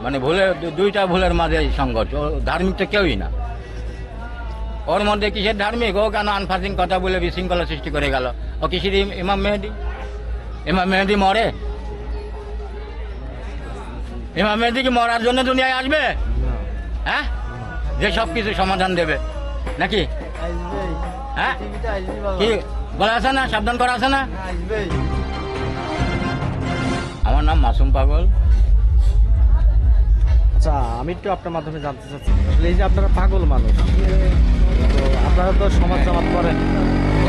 মানে দুইটা ভুলের মাঝে সংঘর্ষ। ও ধার্মিক তো কেউই না। ওর মধ্যে কিসের ধার্মিক? ও কেন আনফাজিং কথা বলে বিশৃঙ্খলা সৃষ্টি করে গেল? ও কিসের ইমাম মেহেদি? ইমাম মেহেদি মরে? ইমাম মেহেদি কি মরার জন্য দুনিয়ায় আসবে? হ্যাঁ, যে সব কিছু সমাধান দেবে নাকি? হ্যাঁ, কি বলা আছে না, সাবধান করা আছে না? আমার নাম মাসুম পাগল। আচ্ছা, আমি একটু আপনার মাধ্যমে জানতে চাচ্ছি, আসলে এই যে আপনারা পাগল মানুষ, তো আপনারা তো সমাজ জামাত করেন,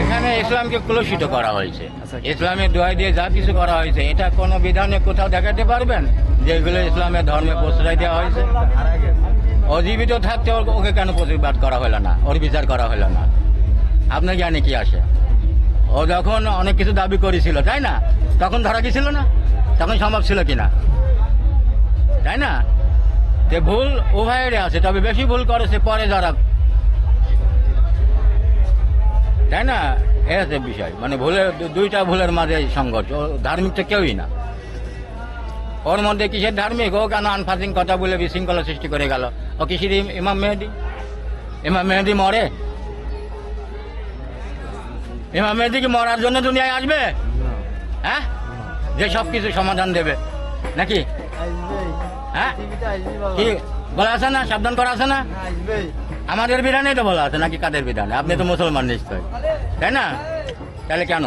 এখানে ইসলামকে কলুষিত করা হয়েছে। আচ্ছা। ইসলামের দোহাই দিয়ে যা কিছু করা হয়েছে, এটা কোনো বিধানে কোথাও দেখাতে পারবেন যে এগুলো ইসলামের ধর্মে প্রশ্রয় দেওয়া হয়েছে? অজীবিত থাকতে ওকে কেন প্রতিবাদ করা হলো না, ওর বিচার করা হলো না? আপনার জ্ঞানে কি আসে? ও যখন অনেক কিছু দাবি করেছিল, তাই না? তখন ধরা গেছিল না? তখন সম্ভব ছিল কিনা, তাই না? তে ভুল উভয়েরই আছে, তবে বেশি ভুল করেছে পরে যারা, তাই না? এই হচ্ছে বিষয়। মানে দুইটা ভুলের মাঝে সংঘর্ষ। ও ধার্মিক তো কেউই না। ওর মধ্যে কিসের ধার্মিক? ও কেন আনফাজিং কথা বলে বিশৃঙ্খলা সৃষ্টি করে গেল? ও কিসের ইমাম মেহেদি? ইমাম মেহেদি মরে? ইমাম মেহেদি কি মরার জন্য দুনিয়ায় আসবে? হ্যাঁ, যে সব কিছু সমাধান দেবে নাকি? হ্যাঁ, কি বলা আছে না, সাবধান করা আছে না? আমাদের বিধানেই তো বলা আছে নাকি? কাদের বিধানে? আপনি তো মুসলমান নিশ্চয়, তাই না? তাহলে কেন?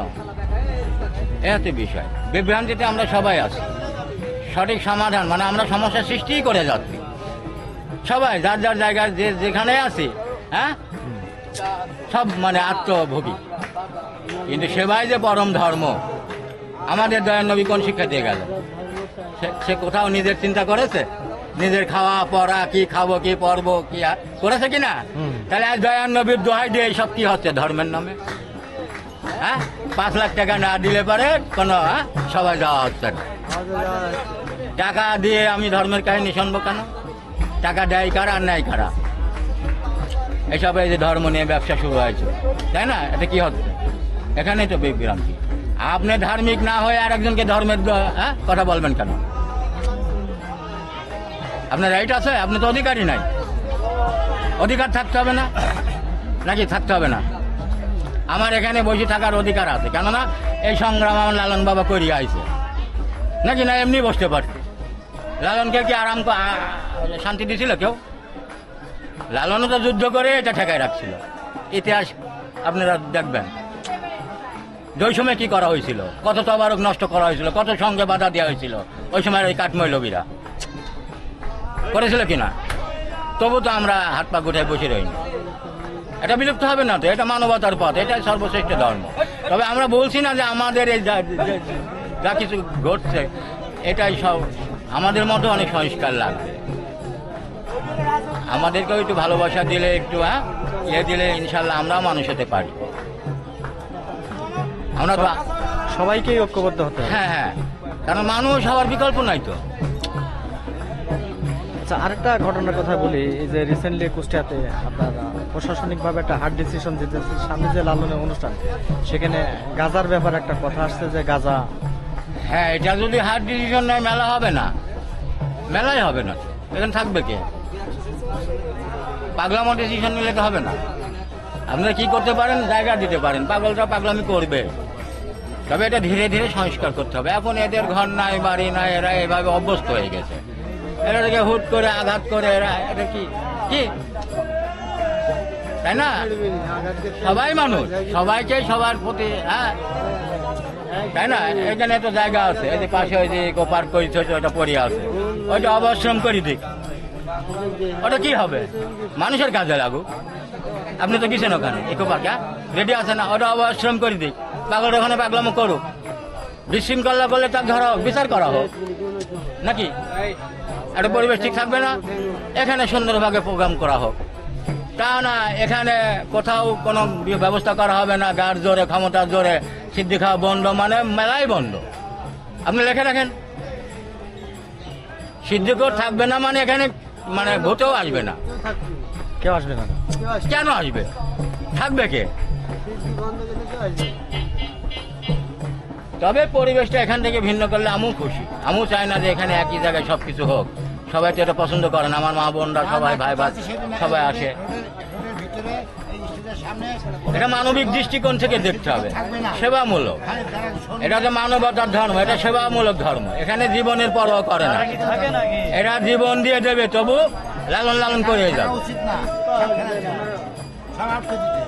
এ হচ্ছে বিষয়। বিভ্রান্তিতে আমরা সবাই আছি। সঠিক সমাধান মানে আমরা সমস্যার সৃষ্টিই করে যাচ্ছি সবাই, যার যার জায়গায় যে যেখানে আছি। হ্যাঁ, সব মানে আত্মভোগী। কিন্তু সেবাই যে পরম ধর্ম, আমাদের দয়ার নবী কোন শিক্ষা দিয়ে গেল? সে কোথাও নিজের চিন্তা করেছে? নিজের খাওয়া পড়া, কি খাবো, কি পরবো, কি করেছে কিনা? তাহলে আজ দয়ার নবীর দোহাই দিয়ে সব কি হচ্ছে ধর্মের নামে? হ্যাঁ, 5 লাখ টাকা না দিলে পারে কোনো সবাই যাওয়া হচ্ছে না। টাকা দিয়ে আমি ধর্মের কাহিনী শুনবো কেন? টাকা দেয় কারা আর নেয় কারা? এসব এই যে ধর্ম নিয়ে ব্যবসা শুরু হয়েছে, তাই না? এটা কি হচ্ছে? এখানেই তো বিভ্রান্তি। আপনি ধার্মিক না হয়ে আর একজনকে ধর্মের কথা বলবেন কেন? আপনার রাইট আছে? আপনি তো অধিকারই নাই। অধিকার থাকতে হবে না নাকি? থাকতে হবে না? আমার এখানে বসে থাকার অধিকার আছে, কেননা এই সংগ্রাম আমার লালন বাবা করিয়ে আইছে নাকি? না এমনি বসতে পারছে? লালনকে কি আরাম শান্তি দিছিল কেউ? লালনও তো যুদ্ধ করে এটা ঠেকায় রাখছিল। ইতিহাস আপনারা দেখবেন, যে ওই সময় কি করা হয়েছিল, কত তবারক নষ্ট করা হয়েছিল, কত সঙ্গে বাধা দেওয়া হয়েছিল ওই সময় ওই কাঠমৈলবীরা করেছিল কিনা? তবু তো আমরা হাত পা গুটায় বসে রইনি। এটা বিলুপ্ত হবে না তো? এটা মানবতার পথ, এটাই সর্বশ্রেষ্ঠ ধর্ম। তবে আমরা বলছি না যে আমাদের এই যা কিছু ঘটছে এটাই সব, আমাদের মধ্যে অনেক সংস্কার লাগবে। আমাদেরকেও একটু ভালোবাসা দিলে, একটু দিলে ইনশাল্লাহ আমরাও মানুষ হতে পারি। আমরা তো সবাইকেই ঐক্যবদ্ধ হতে হবে। হ্যাঁ হ্যাঁ, কারণ মানুষ হওয়ার বিকল্প নাই তো। আচ্ছা, আরেকটা ঘটনার কথা বলি। এই যে রিসেন্টলি কুষ্টিয়াতে আপনার প্রশাসনিকভাবে একটা হার্ড ডিসিশন দিতেছে, সামনে যে লালনের অনুষ্ঠান, সেখানে গাজার ব্যাপারে একটা কথা আসছে যে গাজা। হ্যাঁ, এটা যদি হার্ড ডিসিশন নেয় মেলা হবে না, মেলাই হবে না। এখানে থাকবে কে? পাগলামো ডিসিশন নিলে তো হবে না। আপনারা কি করতে পারেন? জায়গা দিতে পারেন, পাগলটা পাগলামি করবে। তবে এটা ধীরে ধীরে সংস্কার করতে হবে। এখন এদের ঘর নাই, বাড়ি নাই, এরা এভাবে অভ্যস্ত হয়ে গেছে। এরা থেকে হুট করে আঘাত করে এরা, এটা কি কি তাই না? সবাই মানুষ, সবাইকে সবার প্রতি, হ্যাঁ, তাই না? এখানে তো জায়গা আছে, এই যে পাশে ওই যে ইকো পার্ক করেছে, ওটা পড়ে আছে, ওইটা অবশ্রম করে দিক। ওটা কি হবে? মানুষের কাজে লাগুক। আপনি তো গেছেন ওখানে ইকো পার্কে, রেডি আছে না? ওটা অবশ্রম করে দিক। পাগল ওখানে পাগলামো করুক, বিশৃঙ্খলা করলে তার ধরা হোক, বিচার করা হোক নাকি? একটা পরিবেশ ঠিক থাকবে না? এখানে সুন্দরভাবে প্রোগ্রাম করা হোক। তা না, এখানে কোথাও কোনো ব্যবস্থা করা হবে না, গার জোরে, ক্ষমতার জোরে সিদ্ধি খাওয়া বন্ধ, মানে মেলাই বন্ধ। আপনি লিখে রাখেন, সিদ্ধিকর থাকবে না মানে এখানে মানে ভোটেও আসবে না। কেউ আসবে না? কেন আসবে? থাকবে কে? তবে পরিবেশটা এখান থেকে ভিন্ন করলে আমিও খুশি। আমিও চাই না যে এখানে একই জায়গায় সবকিছু হোক। সবাই তো এটা পছন্দ করে না, আমার মা বোনরা সবাই ভাই ভাই সবাই আসে। এটা মানবিক দৃষ্টিকোণ থেকে দেখতে হবে, সেবামূলক। এটা যে মানবতার ধর্ম, এটা সেবামূলক ধর্ম। এখানে জীবনের পরোয়া করে না, এরা জীবন দিয়ে দেবে তবু লালন লালন করে যাবে। উচিত না সব আটকে দিতে